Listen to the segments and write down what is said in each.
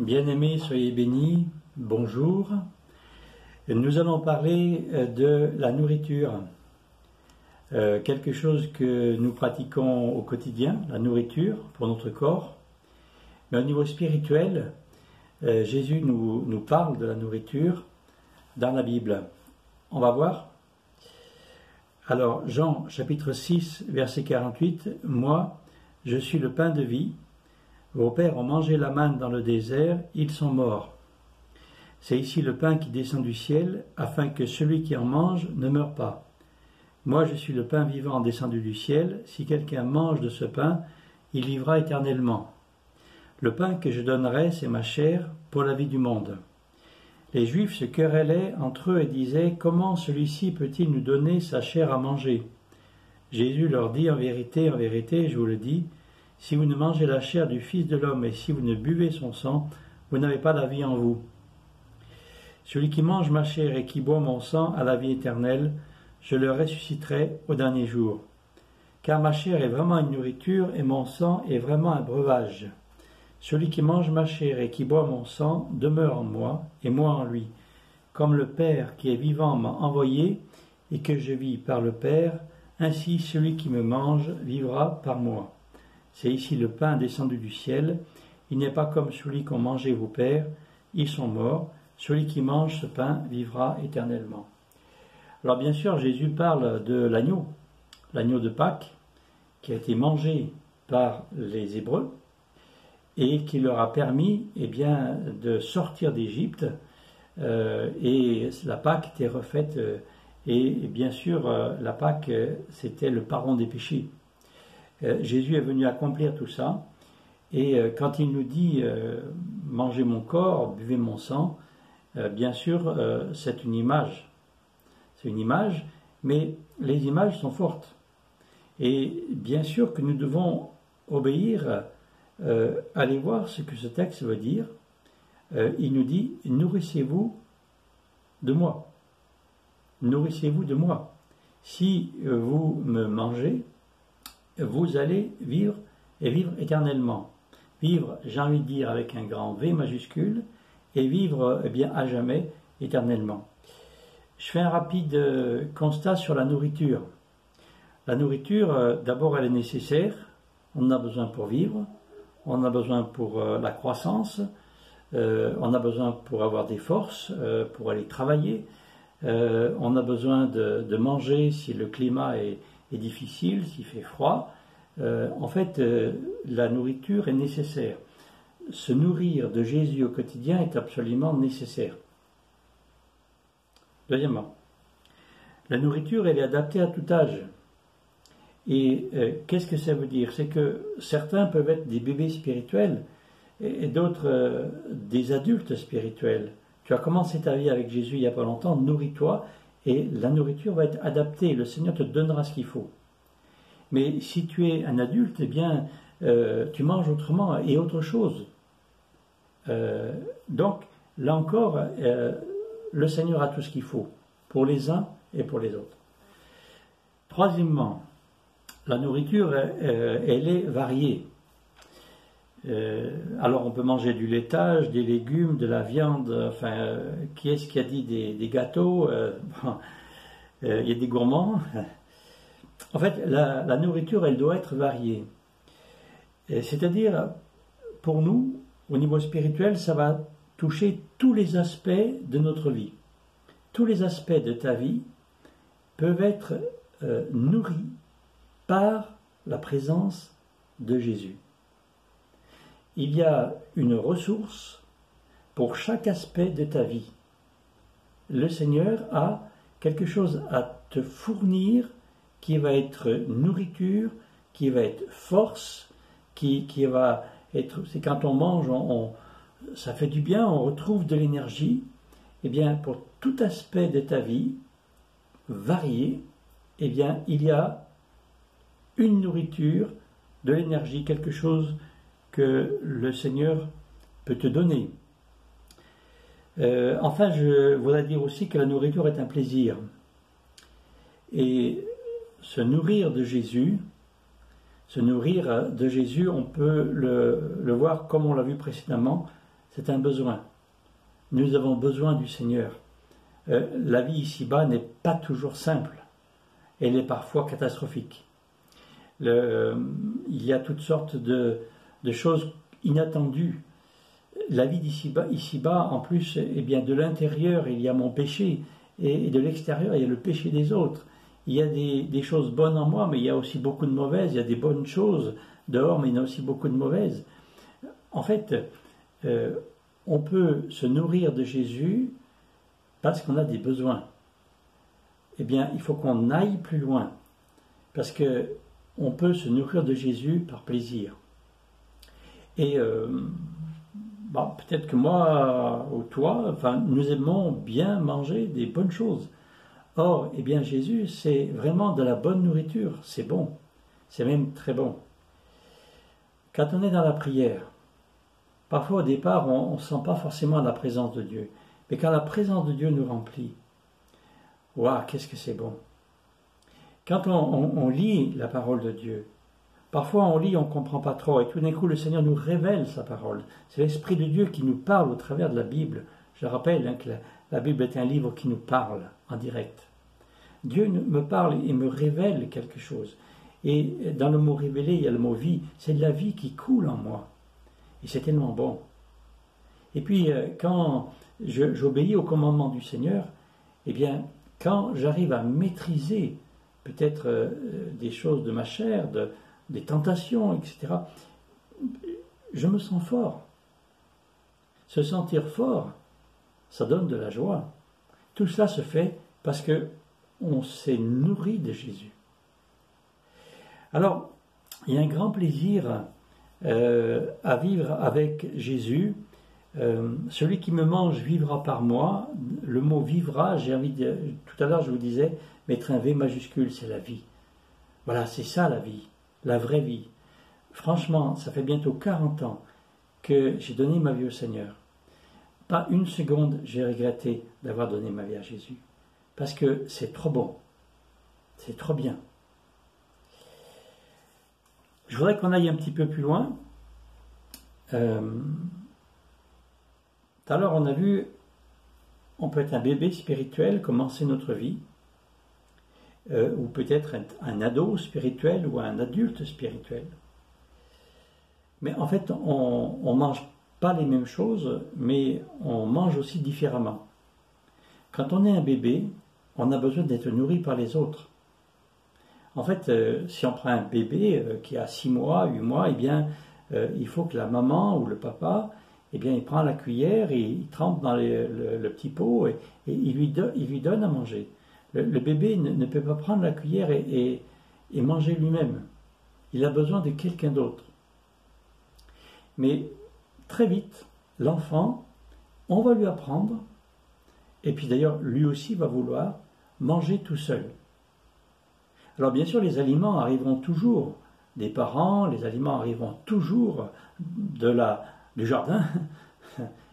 Bien-aimés, soyez bénis, bonjour. Nous allons parler de la nourriture, quelque chose que nous pratiquons au quotidien, la nourriture pour notre corps. Mais au niveau spirituel, Jésus nous parle de la nourriture dans la Bible. On va voir. Alors, Jean chapitre 6, verset 48, « Moi, je suis le pain de vie. Vos pères ont mangé la manne dans le désert, ils sont morts. C'est ici le pain qui descend du ciel, afin que celui qui en mange ne meure pas. Moi, je suis le pain vivant descendu du ciel. Si quelqu'un mange de ce pain, il vivra éternellement. Le pain que je donnerai, c'est ma chair, pour la vie du monde. » Les Juifs se querellaient entre eux et disaient « Comment celui-ci peut-il nous donner sa chair à manger ?» Jésus leur dit « En vérité, je vous le dis, si vous ne mangez la chair du Fils de l'homme et si vous ne buvez son sang, vous n'avez pas la vie en vous. Celui qui mange ma chair et qui boit mon sang a la vie éternelle, je le ressusciterai au dernier jour. Car ma chair est vraiment une nourriture et mon sang est vraiment un breuvage. Celui qui mange ma chair et qui boit mon sang demeure en moi et moi en lui. Comme le Père qui est vivant m'a envoyé et que je vis par le Père, ainsi celui qui me mange vivra par moi. C'est ici le pain descendu du ciel. Il n'est pas comme celui qu'ont mangé vos pères, ils sont morts. Celui qui mange ce pain vivra éternellement. » Alors bien sûr, Jésus parle de l'agneau de Pâques, qui a été mangé par les Hébreux et qui leur a permis de sortir d'Égypte. Et la Pâque était refaite, et bien sûr, la Pâque, c'était le pardon des péchés. Jésus est venu accomplir tout ça, et quand il nous dit « mangez mon corps, buvez mon sang », bien sûr, c'est une image. C'est une image, mais les images sont fortes. Et bien sûr que nous devons obéir, aller voir ce que ce texte veut dire. Il nous dit « nourrissez-vous de moi ». Nourrissez-vous de moi. Si vous me mangez, vous allez vivre et vivre éternellement. Vivre, j'ai envie de dire, avec un grand V majuscule, et vivre à jamais, éternellement. Je fais un rapide constat sur la nourriture. La nourriture, d'abord, elle est nécessaire. On en a besoin pour vivre, on en a besoin pour la croissance, on a besoin pour avoir des forces, pour aller travailler, on a besoin de manger si le climat est difficile, s'il fait froid. En fait, la nourriture est nécessaire. Se nourrir de Jésus au quotidien est absolument nécessaire. Deuxièmement, la nourriture, elle est adaptée à tout âge. Et qu'est-ce que ça veut dire? C'est que certains peuvent être des bébés spirituels et d'autres des adultes spirituels. Tu as commencé ta vie avec Jésus il n'y a pas longtemps, nourris-toi, et la nourriture va être adaptée. Le Seigneur te donnera ce qu'il faut. Mais si tu es un adulte, tu manges autrement et autre chose. Donc, là encore, le Seigneur a tout ce qu'il faut, pour les uns et pour les autres. Troisièmement, la nourriture, elle est variée. Alors, on peut manger du laitage, des légumes, de la viande, qui est-ce qui a dit des gâteaux il y a des gourmands. En fait, la nourriture, elle doit être variée. C'est-à-dire, pour nous, au niveau spirituel, ça va toucher tous les aspects de notre vie. Tous les aspects de ta vie peuvent être nourris par la présence de Jésus. Il y a une ressource pour chaque aspect de ta vie. Le Seigneur a quelque chose à te fournir qui va être nourriture, qui va être force, qui va être... C'est quand on mange, ça fait du bien, on retrouve de l'énergie. Eh bien, pour tout aspect de ta vie, varié, il y a une nourriture, de l'énergie, quelque chose que le Seigneur peut te donner. Enfin, je voudrais dire aussi que la nourriture est un plaisir. Et se nourrir de Jésus, on peut le voir comme on l'a vu précédemment, c'est un besoin. Nous avons besoin du Seigneur. La vie ici-bas n'est pas toujours simple. Elle est parfois catastrophique. Il y a toutes sortes de choses inattendues. La vie ici-bas, en plus, eh bien, de l'intérieur, il y a mon péché, et de l'extérieur, il y a le péché des autres. Il y a des choses bonnes en moi, mais il y a aussi beaucoup de mauvaises. Il y a des bonnes choses dehors, mais il y a aussi beaucoup de mauvaises. En fait, on peut se nourrir de Jésus parce qu'on a des besoins. Eh bien, il faut qu'on aille plus loin, parce que on peut se nourrir de Jésus par plaisir. Et peut-être que moi ou toi, nous aimons bien manger des bonnes choses. Or, eh bien, Jésus, c'est vraiment de la bonne nourriture. C'est bon. C'est même très bon. Quand on est dans la prière, parfois au départ, on ne sent pas forcément la présence de Dieu. Mais quand la présence de Dieu nous remplit, waouh, qu'est-ce que c'est bon. Quand on lit la parole de Dieu, parfois on lit, on ne comprend pas trop, et tout d'un coup le Seigneur nous révèle sa parole. C'est l'Esprit de Dieu qui nous parle au travers de la Bible. Je rappelle que la Bible est un livre qui nous parle en direct. Dieu me parle et me révèle quelque chose. Et dans le mot révéler, il y a le mot vie. C'est de la vie qui coule en moi. Et c'est tellement bon. Et puis, quand j'obéis au commandement du Seigneur, eh bien, quand j'arrive à maîtriser peut-être des choses de ma chair, des tentations, etc., je me sens fort. Se sentir fort, ça donne de la joie. Tout cela se fait parce que on s'est nourri de Jésus. Alors, il y a un grand plaisir à vivre avec Jésus. Celui qui me mange vivra par moi. Le mot vivra, j'ai envie de... Tout à l'heure, je vous disais, mettre un V majuscule, c'est la vie. Voilà, c'est ça la vie, la vraie vie. Franchement, ça fait bientôt 40 ans que j'ai donné ma vie au Seigneur. Pas une seconde, j'ai regretté d'avoir donné ma vie à Jésus. Parce que c'est trop bon. C'est trop bien. Je voudrais qu'on aille un petit peu plus loin. Tout à l'heure, on a vu, on peut être un bébé spirituel, commencer notre vie, ou peut-être un ado spirituel ou un adulte spirituel. Mais en fait, on ne mange pas les mêmes choses, mais on mange aussi différemment. Quand on est un bébé, on a besoin d'être nourri par les autres. En fait, si on prend un bébé qui a 6 mois, 8 mois, eh bien, il faut que la maman ou le papa, eh bien, il prend la cuillère et il trempe dans le petit pot et il lui donne à manger. Le bébé ne peut pas prendre la cuillère et manger lui-même. Il a besoin de quelqu'un d'autre. Mais très vite, l'enfant, on va lui apprendre, et puis d'ailleurs, lui aussi va vouloir manger tout seul. Alors bien sûr, les aliments arriveront toujours des parents, les aliments arriveront toujours du jardin,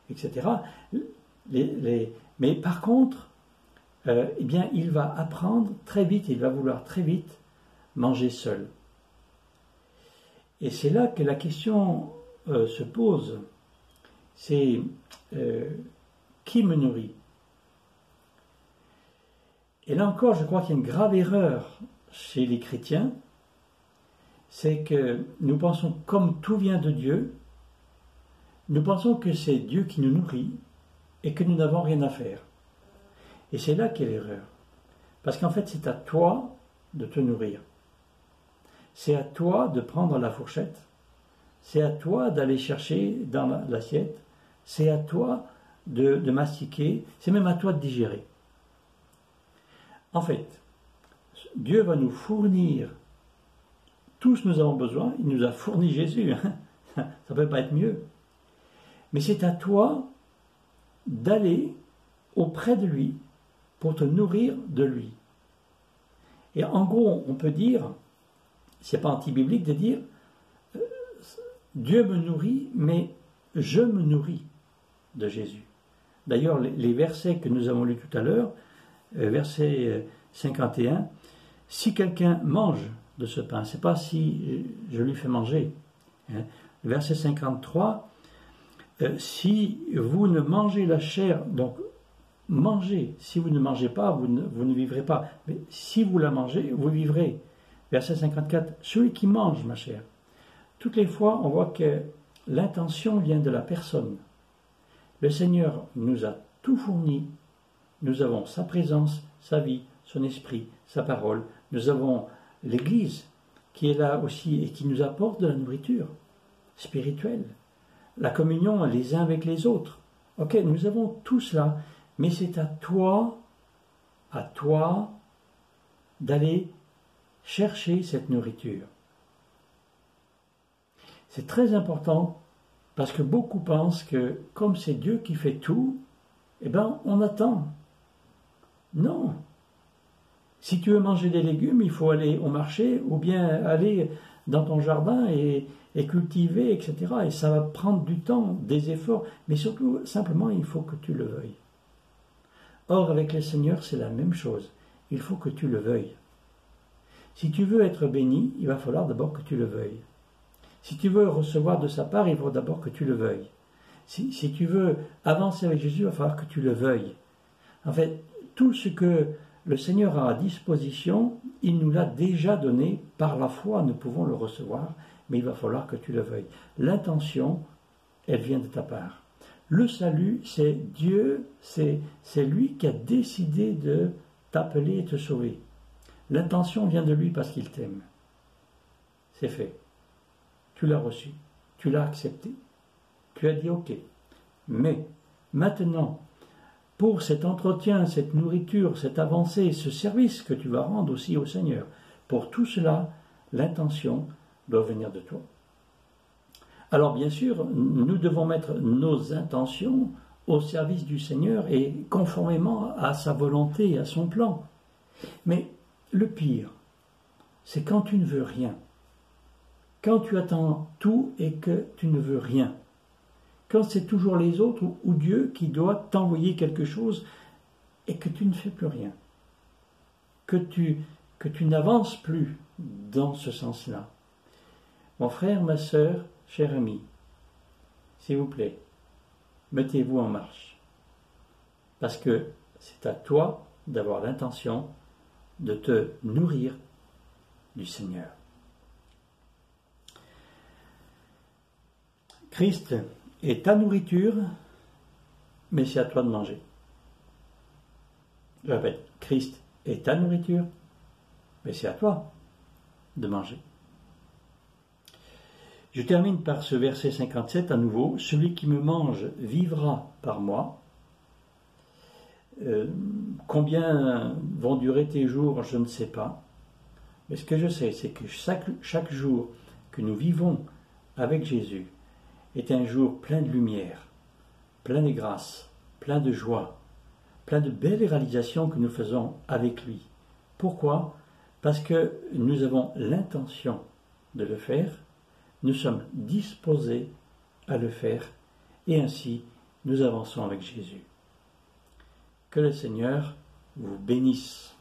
etc. Mais par contre, eh bien, il va apprendre très vite, il va vouloir très vite manger seul. Et c'est là que la question se pose, c'est qui me nourrit? Et là encore, je crois qu'il y a une grave erreur chez les chrétiens, c'est que nous pensons, comme tout vient de Dieu, nous pensons que c'est Dieu qui nous nourrit et que nous n'avons rien à faire. Et c'est là qu'est l'erreur. Parce qu'en fait, c'est à toi de te nourrir. C'est à toi de prendre la fourchette. C'est à toi d'aller chercher dans l'assiette. C'est à toi de mastiquer. C'est même à toi de digérer. En fait, Dieu va nous fournir tout ce que nous avons besoin. Il nous a fourni Jésus. Ça ne peut pas être mieux. Mais c'est à toi d'aller auprès de lui pour te nourrir de lui. Et en gros, on peut dire, c'est pas anti-biblique de dire, Dieu me nourrit, mais je me nourris de Jésus. D'ailleurs, les versets que nous avons lus tout à l'heure, verset 51, si quelqu'un mange de ce pain, c'est pas si je lui fais manger. Hein. Verset 53, si vous ne mangez la chair, donc mangez, si vous ne mangez pas, vous ne vivrez pas, mais si vous la mangez, vous vivrez. Verset 54, celui qui mange ma chair. Toutes les fois, on voit que l'intention vient de la personne. Le Seigneur nous a tout fourni, nous avons sa présence, sa vie, son esprit, sa parole, nous avons l'Église qui est là aussi et qui nous apporte de la nourriture spirituelle, la communion les uns avec les autres. Ok, nous avons tout cela, mais c'est à toi d'aller chercher cette nourriture. C'est très important parce que beaucoup pensent que comme c'est Dieu qui fait tout, eh bien on attend. Non. Si tu veux manger des légumes, il faut aller au marché ou bien aller dans ton jardin et cultiver, etc. Et ça va prendre du temps, des efforts, mais surtout, simplement, il faut que tu le veuilles. Or, avec le Seigneur, c'est la même chose. Il faut que tu le veuilles. Si tu veux être béni, il va falloir d'abord que tu le veuilles. Si tu veux recevoir de sa part, il faut d'abord que tu le veuilles. Si tu veux avancer avec Jésus, il va falloir que tu le veuilles. En fait, tout ce que le Seigneur a à disposition, il nous l'a déjà donné. Par la foi, nous pouvons le recevoir, mais il va falloir que tu le veuilles. L'intention, elle vient de ta part. Le salut, c'est Dieu, c'est lui qui a décidé de t'appeler et te sauver. L'intention vient de lui parce qu'il t'aime. C'est fait. Tu l'as reçu. Tu l'as accepté. Tu as dit OK. Mais maintenant, pour cet entretien, cette nourriture, cette avancée, ce service que tu vas rendre aussi au Seigneur, pour tout cela, l'intention doit venir de toi. Alors bien sûr, nous devons mettre nos intentions au service du Seigneur et conformément à sa volonté et à son plan. Mais le pire, c'est quand tu ne veux rien, quand tu attends tout et que tu ne veux rien, quand c'est toujours les autres ou Dieu qui doit t'envoyer quelque chose et que tu ne fais plus rien, que tu n'avances plus dans ce sens-là. Mon frère, ma sœur, cher ami, s'il vous plaît, mettez-vous en marche. Parce que c'est à toi d'avoir l'intention de te nourrir du Seigneur. Christ est ta nourriture, mais c'est à toi de manger. Je répète, Christ est ta nourriture, mais c'est à toi de manger. Je termine par ce verset 57 à nouveau. Celui qui me mange vivra par moi. Combien vont durer tes jours, je ne sais pas. Mais ce que je sais, c'est que chaque jour que nous vivons avec Jésus est un jour plein de lumière, plein de grâce, plein de joie, plein de belles réalisations que nous faisons avec lui. Pourquoi ? Parce que nous avons l'intention de le faire, nous sommes disposés à le faire, et ainsi nous avançons avec Jésus. Que le Seigneur vous bénisse.